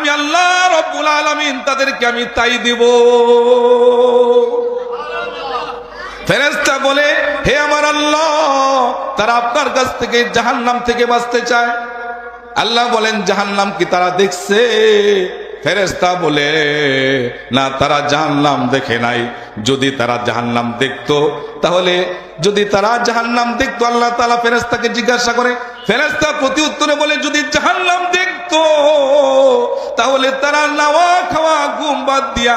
আমি আল্লাহ রব্বুল আলামিন তাদেরকে আমি তাই দিব। ফেরেশতা বলে, হে আমার আল্লাহ, তারা আপনার কাছ থেকে জাহান্নাম থেকে বাঁচতে চায়। আল্লাহ বলেন, জাহান্নাম কি তারা দেখছে? ফেরেশতা বলে, না, তারা জাহান্নাম দেখে নাই। যদি তারা জাহান্নাম দেখতো, তাহলে যদি তারা জাহান্নাম দেখতো, আল্লাহ তাআলা ফেরেশতাকে জিজ্ঞাসা করে, ফেরেশতা প্রতি উত্তরে বলে, যদি জাহান্নাম দেখতো তাহলে তারা নাওয়া খাওয়া ঘুম বাদ দিয়া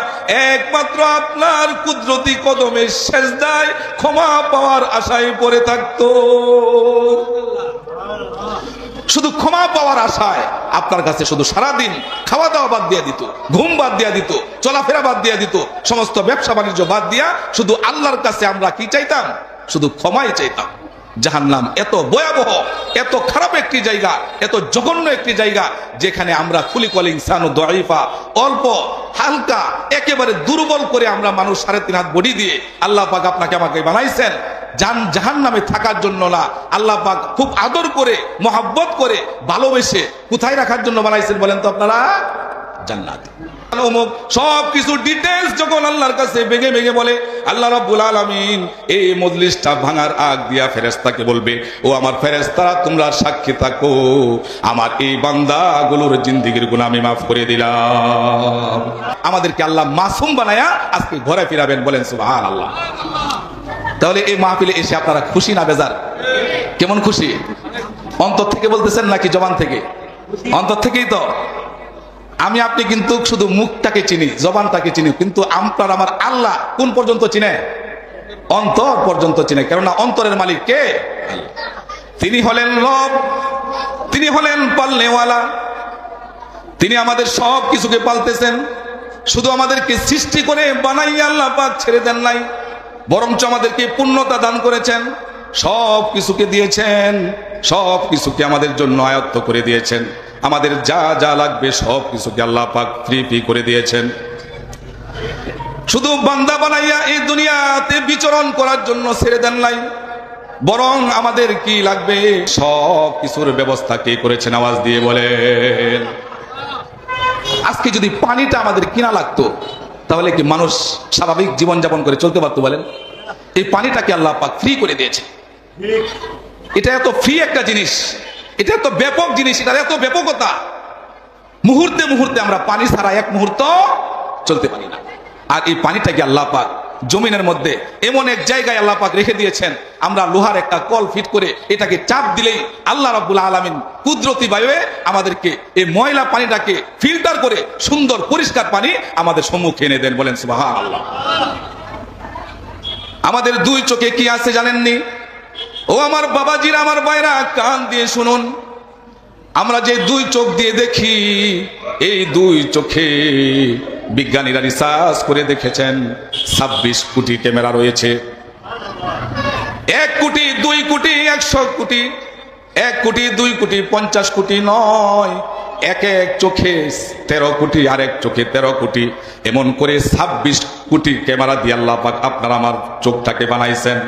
একমাত্র আপনার কুদরতি কদমে সেজদায় ক্ষমা পাওয়ার আশায় পড়ে থাকতো। শুধু ক্ষমা পাওয়ার আশায় আপনার কাছে শুধু সারাদিন খাওয়া দাওয়া বাদ দিয়ে দিত, ঘুম বাদ দিয়ে দিত, চলাফেরা বাদ দিয়ে দিত, সমস্ত ব্যবসা বাণিজ্য বাদ দিয়া শুধু আল্লাহর কাছে আমরা কি চাইতাম? শুধু ক্ষমাই চাইতাম। জাহান্নাম এত ভয়াবহ, এত খারাপ একটি জায়গা, এত জঘন্য একটি জায়গা, যেখানে আমরা খুলিকল ইনসানু দাঈফা, অল্প হালকা একেবারে দুর্বল করে আমরা মানুষ 3.5 হাত বডি দিয়ে আল্লাহ পাক আপনাকে আমাকে বানাইছেন জাহান্নামে থাকার জন্য না, আল্লাহ পাক খুব আদর করে, মহব্বত করে, ভালোবেসে কোথায় রাখার জন্য বানাইছেন বলেন তো আপনারা? জান্নাত। সব কিছু ডিটেইলস যখন আল্লাহর কাছে ভেঙে ভেঙে বলে, আল্লাহ রাব্বুল আলামিন এই মজলিসটা ভাঙার আগ দিয়া ফেরেশতাকে বলবে, ও আমার ফেরেশতারা, তোমরা সাক্ষী থাকো, আমার এই বান্দাগুলোর জিন্দেগীর গুনাহ আমি মাফ করে দিলাম। আমাদেরকে আল্লাহ মাসুম বানায়া আজকে ঘরে ফিরাবেন, বলেন সুবহানাল্লাহ। তাহলে এই মাহফিলে এসে আপনারা খুশি না বেজার? কেমন খুশি? অন্তর থেকে বলতেছেন নাকি জবান থেকে? অন্তর থেকেই তো। আমি আপনি কিন্তু শুধু মুখটাকে চিনি, জবানটাকে চিনি, কিন্তু আপনার আমার আল্লাহ কোন পর্যন্ত চিনে? অন্তর পর্যন্ত চিনে। কেননা অন্তরের মালিক কে? তিনি হলেন রব, তিনি হলেন পালনেওয়ালা, তিনি আমাদের সব কিছুকে পালতেছেন। শুধু আমাদেরকে সৃষ্টি করে বানাই আল্লাহ পাক ছেড়ে দেন নাই, বরঞ্চ আমাদেরকে পূর্ণতা দান করেছেন, সব কিছুকে দিয়েছেন, সব কিছুকে আমাদের জন্য আয়ত্ত করে দিয়েছেন। আমাদের যা যা লাগবে সব কিছুকে আল্লাহ পাক ফ্রি করে দিয়েছেন। শুধু বান্দা বানাইয়া এই দুনিয়াতে বিচরণ করার জন্য ছেড়ে দেন নাই, বরং আমাদের কি লাগবে সব কিছুর ব্যবস্থা কে করেছেন? আওয়াজ দিয়ে বলেন। আজকে যদি পানিটা আমাদের কিনা লাগতো, তাহলে কি মানুষ স্বাভাবিক জীবনযাপন করে চলতে পারতো বলেন? এই পানিটাকে আল্লাহ পাক ফ্রি করে দিয়েছে। এটা এত ফ্রি একটা জিনিস, এটা এত ব্যাপক জিনিস, এটা এত ব্যাপকতা, মুহূর্তে মুহূর্তে আমরা পানি ছাড়া এক মুহূর্ত চলতে পারি না। আর এই পানিটাকে আল্লাহ পাক জমিনের মধ্যে এমন এক জায়গায় আল্লাহ পাক রেখে দিয়েছেন, আমরা লোহার একটা কল ফিট করে এটাকে চাপ দিলেই আল্লাহ রাব্বুল আলামিন কুদরতি ভাবে আমাদেরকে এই ময়লা পানিটাকে ফিল্টার করে সুন্দর পরিষ্কার পানি আমাদের সম্মুখে এনে দেন, বলেন সুবহানাল্লাহ। আমাদের দুই চোখে কি আছে জানেননি? ও আমার বাবাজিরা, আমার ভাইরা, কান দিয়ে শুনুন। আমরা যে দুই চোখ দিয়ে দেখি, এই দুই চোখে বিজ্ঞানীরা রিসার্চ করে দেখেছেন 26 কোটি ক্যামেরা রয়েছে। 1 কোটি, 2 কোটি, 100 কোটি, 1 কোটি, 2 কোটি, 50 কোটি নয়, এক এক চোখে 13 কোটি, আরেক চোখে 13 কোটি, এমন করে 26 কোটি ক্যামেরা দিয়ে আল্লাহ পাক আপনার আমার চোখটাকে বানাইছেন।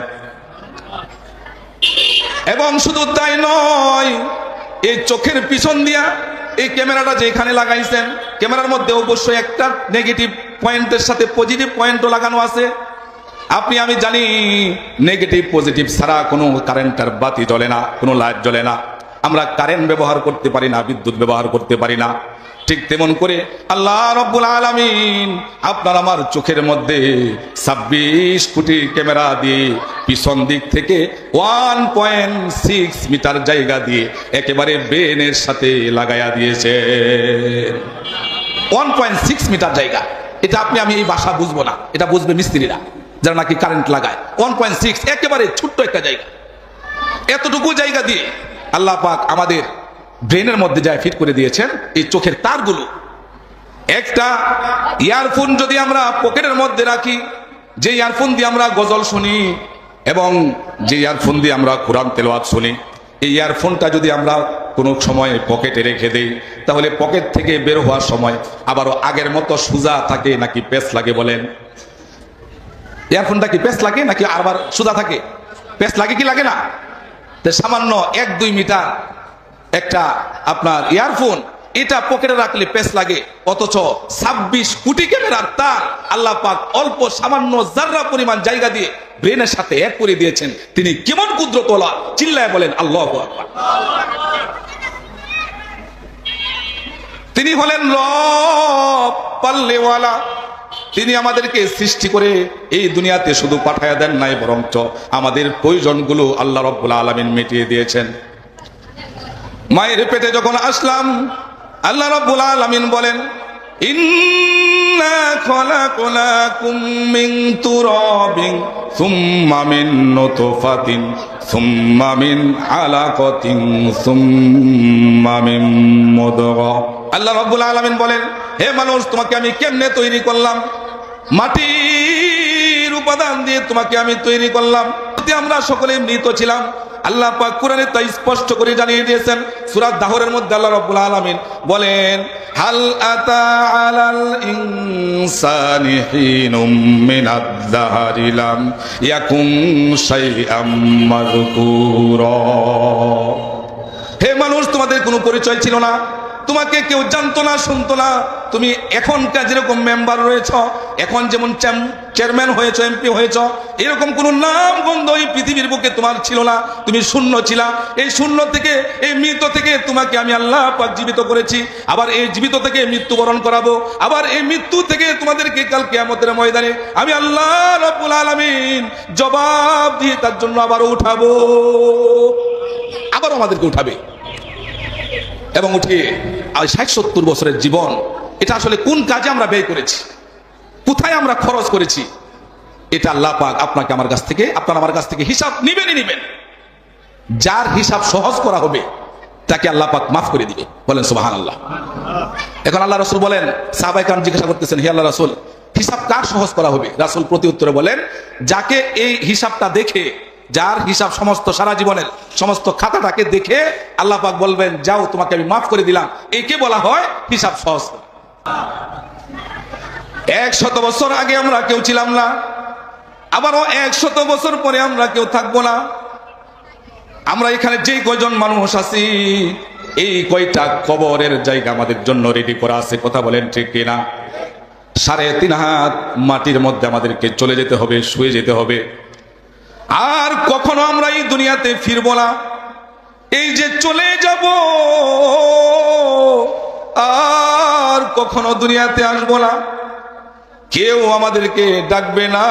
এবং শুধু তাই নয়, এই চোখের পিছন দিয়া এই ক্যামেরাটা যেখানে লাগাইছেন, ক্যামেরার মধ্যে অবশ্যই একটা নেগেটিভ পয়েন্টের সাথে পজিটিভ পয়েন্টও লাগানো আছে। আপনি আমি জানি নেগেটিভ পজিটিভ ছাড়া কোনো কারেন্টের বাতি জ্বলে না, কোনো লাইট জ্বলে না। আমরা কারেন্ট ব্যবহার করতে পারি না, বিদ্যুৎ ব্যবহার করতে পারি না। ঠিক তেমন করে আল্লাহ রাব্বুল আলামিন আপনার আমার চোখের মধ্যে 26 কোটি ক্যামেরা দিয়ে পিছন দিক থেকে 1.6 মিটার জায়গা দিয়ে একেবারে ব্রেনের সাথে লাগাইয়া দিয়েছে। 1.6 মিটার জায়গা, এটা আপনি আমি এই ভাষা বুঝবো না, এটা বুঝবে মিস্ত্রিরা যারা নাকি কারেন্ট লাগায়। 1.6 একেবারে ছোট্ট একটা জায়গা, এতটুকু জায়গা দিয়ে আল্লাহ পাক আমাদের ব্রেনের মধ্যে যায় ফিট করে দিয়েছেন এই চোখের তারগুলো। একটা ইয়ারফোন যদি আমরা পকেটের মধ্যে রাখি, যে ইয়ারফোন দিয়ে আমরা গজল শুনি এবং যে ইয়ারফোন দিয়ে আমরা কোরআন তেলাওয়াত শুনি, এই ইয়ারফোনটা যদি আমরা কোনো সময় পকেটে রেখে দেই, তাহলে পকেট থেকে বের হওয়ার সময় আবারও আগের মতো সোজা থাকে নাকি পেঁচ লাগে বলেন? ইয়ারফোনটা কি পেঁচ লাগে নাকি আবার সোজা থাকে? পেঁচ লাগে কি লাগে না? সামান্য 1-2 মিটার একটা আপনার ইয়ারফোন এটা পকেটে রাখলে পেস লাগে, অথচ 26 কোটি ক্যামেরার তার আল্লাহ পাক অল্প সামান্য জাররা পরিমাণ জায়গা দিয়ে ব্রেনের সাথে এক করে দিয়েছেন। তিনি কেমন কুদরতওয়ালা, চিল্লায় বলেন আল্লাহু আকবার। তিনি হলেন রব পাল্লেওয়ালা। তিনি আমাদেরকে সৃষ্টি করে এই দুনিয়াতে শুধু পাঠায়া দেন নাই, বরঞ্চ আমাদের প্রয়োজনগুলো আল্লাহ রাব্বুল আলামিন মিটিয়ে দিয়েছেন। মায়ের পেটে যখন আসলাম, আল্লাহ রাব্বুল আলামিন বলেন, ইন্না খলাকনাকুম মিন তুরাবিন সুম্মা মিন নুতফাতিন সুম্মা মিন আলাকাতিন সুম্মা মিন মুদগা। আল্লাহ রাব্বুল আলামিন বলেন, হে মানুষ, তোমাকে আমি কেমনে তৈরি করলাম? মাটির উপাদান দিয়ে তোমাকে আমি তৈরি করলাম। আমরা সকলে মৃত ছিলাম। আল্লাহ পাক কোরআনে তা স্পষ্ট করে জানিয়ে দিয়েছেন। সূরা দাহরের মধ্যে আল্লাহ রাব্বুল আলামিন বলেন, হাল আতা আলাল ইনসানি হিনুম মিনাদ দাহরি লাম ইয়াকুম শাইআম মাযকুরা। হে মানুষ, তোমাদের কোনো পরিচয় ছিল না, তোমাকে কেউ জানতো না, শুনতো না। তুমি এখনকার যেরকম মেম্বার রয়েছ, এখন যেমন চেয়ারম্যান হয়েছ, এমপি হয়েছ, এরকম কোন নাম গন্ধ এই পৃথিবীর বুকে তোমার ছিল না। তুমি শূন্য ছিলা। এই শূন্য থেকে, এই মৃত থেকে তোমাকে আমি আল্লাহ পাক জীবিত করেছি। আবার এই জীবিত থেকে মৃত্যুবরণ করাবো। আবার এই মৃত্যু থেকে তোমাদেরকে কাল কিয়ামতের ময়দানে আমি আল্লাহ রাব্বুল আলামিন জবাব দিয়ে তার জন্য আবারও উঠাবো। আবারও আমাদেরকে উঠাবে এবং উঠিয়ে 60-70 বছরের জীবন, এটা আসলে কোন কাজে আমরা ব্যয় করেছি, কোথায় আমরা খরচ করেছি, এটা আল্লাহ পাক আপনাকে আমার কাছ থেকে, আপনার আমার কাছ থেকে হিসাব নিবেনই নিবেন। যার হিসাব সহজ করা হবে তাকে আল্লাহ পাক মাফ করে দিবে। বলেন সুবহানাল্লাহ। এখন আল্লাহ রাসূল বলেন, সাহাবায়ে কেরাম জিজ্ঞাসা করতেছেন, হে আল্লাহ রাসূল, হিসাব কার সহজ করা হবে? রাসূল প্রতি উত্তরে বলেন, যাকে এই হিসাবটা দেখে, যার হিসাব সমস্ত সারা জীবনের সমস্ত খাতাটাকে দেখে আল্লাহ পাক বলবেন, যাও, তোমাকে আমি মাফ করে দিলাম। একে বলা হয় হিসাব সহজ। 100 বছর আগে আমরা কেউ ছিলাম না, আবারও 100 বছর পরে আমরা কেউ থাকবো না। আমরা এখানে যে কয়জন মানুষ আছি, এই কয়টা কবরের জায়গা আমাদের জন্য রেডি করা আছে। কথা বলেন ঠিক কিনা? 3.5 হাত মাটির মধ্যে আমাদেরকে চলে যেতে হবে, শুয়ে যেতে হবে। আর কখনো আমরা এই দুনিয়াতে ফিরবো না। এই যে চলে যাব, আর কখনো দুনিয়াতে আসবো না। কেউ আমাদেরকে ডাকবে না,